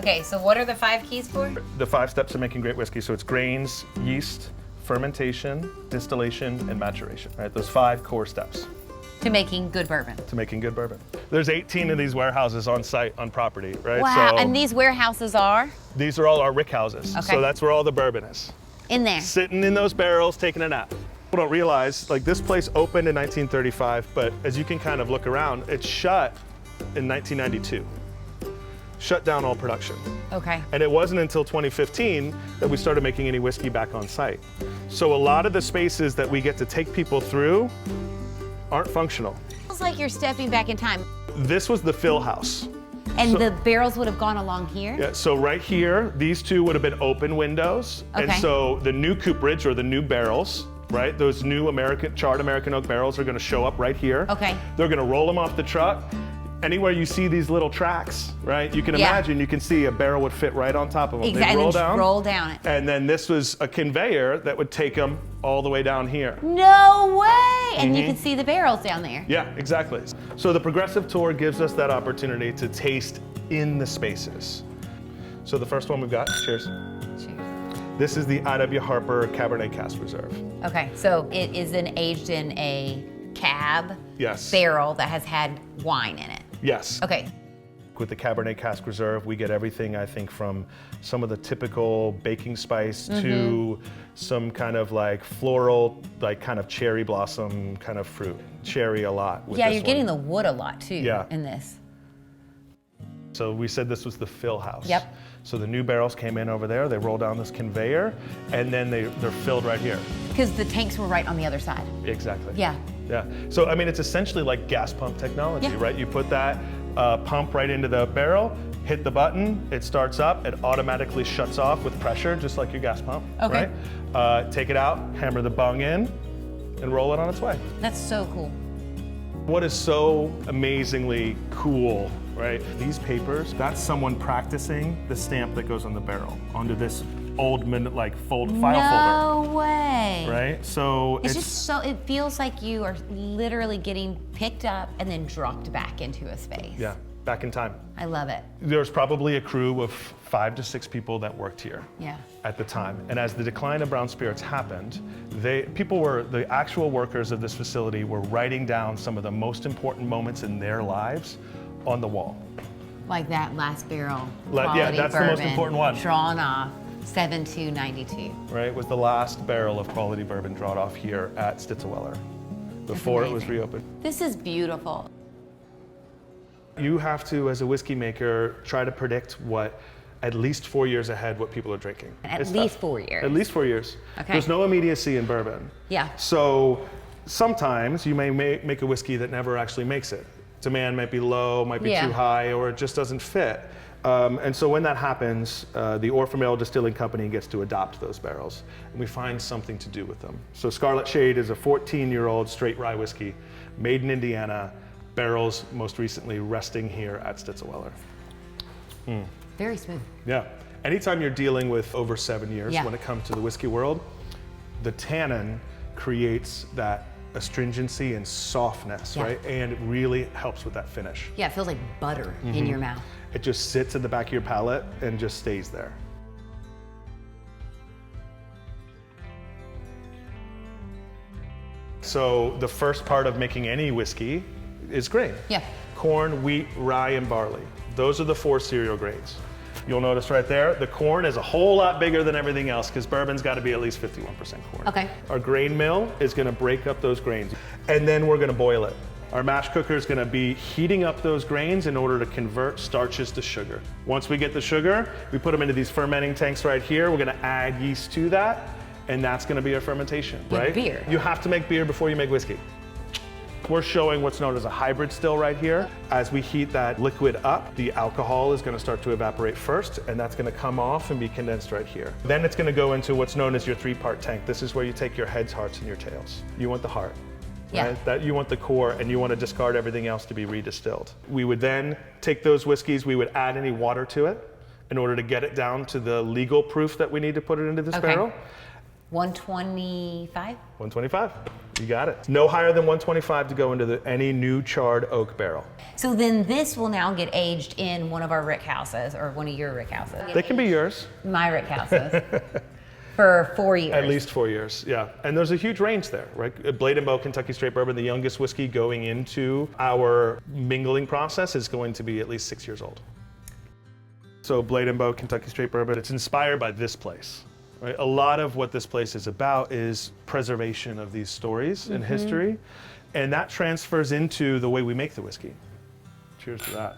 Okay, so what are the 5 keys for? The 5 steps of making great whiskey. So it's grains, yeast, fermentation, distillation, and maturation, right? Those 5 core steps. To making good bourbon. To making good bourbon. There's 18 of these warehouses on site, on property, right? Wow, So and these warehouses are? these are all our rick houses. Okay. So that's where all the bourbon is. In there. Sitting in those barrels, taking a nap. People don't realize, like this place opened in 1935, but as you can kind of look around, it shut in 1992. Shut down all production. Okay. And it wasn't until 2015 that we started making any whiskey back on site. So a lot of the spaces that we get to take people through aren't functional. It's like you're stepping back in time. This was the fill house. And So- the barrels would have gone along here? Yeah, so right here, these 2 would have been open windows. And Okay. so the new cooperage, or the new barrels, right? Those new charred American oak barrels are gonna show up right here. Okay. They're gonna roll them off the truck. Anywhere you see these little tracks, right? You can Yeah. imagine, you can see a barrel would fit right on top of them. Exactly. They'd roll And then down. roll down it. And then this was a conveyor that would take them all the way down here. No way! And you can see the barrels down there. Yeah, exactly. So the progressive tour gives us that opportunity to taste in the spaces. So the first one we've got, cheers. Cheers. This is the I.W. Harper Cabernet Cask Reserve. Okay, so it is then aged in a cab Yes. barrel that has had wine in it. Yes. Okay. With the Cabernet Cask Reserve, we get everything, I think, from some of the typical baking spice to some kind of like floral, like kind of cherry blossom kind of fruit. Cherry a lot with Yeah, this you're getting one. the wood a lot too Yeah. in this. So we said this was the fill house. Yep. So the new barrels came in over there, they roll down this conveyor, and then they're filled right here. Because the tanks were right on the other side. Exactly. Yeah. Yeah. So, I mean, it's essentially like gas pump technology, Yeah. right? You put that pump right into the barrel, hit the button, it starts up, it automatically shuts off with pressure, just like your gas pump, Okay. right? Take it out, hammer the bung in, and roll it on its way. That's so cool. What is so amazingly cool, right? These papers, that's someone practicing the stamp that goes on the barrel onto this old file folder. No way. Right? So It's just so, it feels like you are literally getting picked up and then dropped back into a space. yeah, back in time. I love it. There's probably a crew of 5 to 6 people that worked here Yeah. at the time. And as the decline of brown spirits happened, the actual workers of this facility were writing down some of the most important moments in their lives on the wall. Like that last barrel. Yeah, quality that's the most bourbon important one. Drawn off 7/2/92. Right? It was the last barrel of quality bourbon drawn off here at Stitzel-Weller before it was amazing. reopened. This is beautiful. You have to, as a whiskey maker, try to predict what at least 4 years ahead what people are drinking. At It's least tough. 4 years. At least 4 years. Okay. There's no immediacy in bourbon. Yeah. So sometimes you may make a whiskey that never actually makes it. Demand might be low, might be Yeah. too high, or it just doesn't fit. And so when that happens, the Orphan Distilling Company gets to adopt those barrels, and we find something to do with them. So Scarlet Shade is a 14-year-old straight rye whiskey, made in Indiana, barrels most recently resting here at Stitzel-Weller. Very smooth. Yeah. Anytime you're dealing with over 7 years Yeah. when it comes to the whiskey world, the tannin creates that astringency and softness, Yeah. right? And it really helps with that finish. Yeah, it feels like butter in your mouth. It just sits at the back of your palate and just stays there. So the first part of making any whiskey is grain. Yeah. Corn, wheat, rye, and barley. Those are the 4 cereal grains. You'll notice right there, the corn is a whole lot bigger than everything else because bourbon's got to be at least 51% corn. Okay. Our grain mill is going to break up those grains, and then we're going to boil it. Our mash cooker is going to be heating up those grains in order to convert starches to sugar. Once we get the sugar, we put them into these fermenting tanks right here. We're going to add yeast to that, and that's going to be our fermentation, Like right? beer. You have to make beer before you make whiskey. We're showing what's known as a hybrid still right here. As we heat that liquid up, the alcohol is going to start to evaporate first, and that's going to come off and be condensed right here. Then it's going to go into what's known as your 3-part tank. This is where you take your heads, hearts, and your tails. You want the heart. Yeah. Right? That you want the core, and you want to discard everything else to be redistilled. We would then take those whiskeys, we would add any water to it in order to get it down to the legal proof that we need to put it into this Okay. barrel. 125? 125. You got it. No higher than 125 to go into any new charred oak barrel. So then this will now get aged in one of our rick houses, or one of your rick houses. They can be yours. My rick houses. For 4 years. At least 4 years, yeah. And there's a huge range there, right? Blade and Bow Kentucky Straight Bourbon, the youngest whiskey going into our mingling process, is going to be at least 6 years old. So Blade and Bow Kentucky Straight Bourbon, it's inspired by this place. Right? A lot of what this place is about is preservation of these stories and history, and that transfers into the way we make the whiskey. Cheers to that.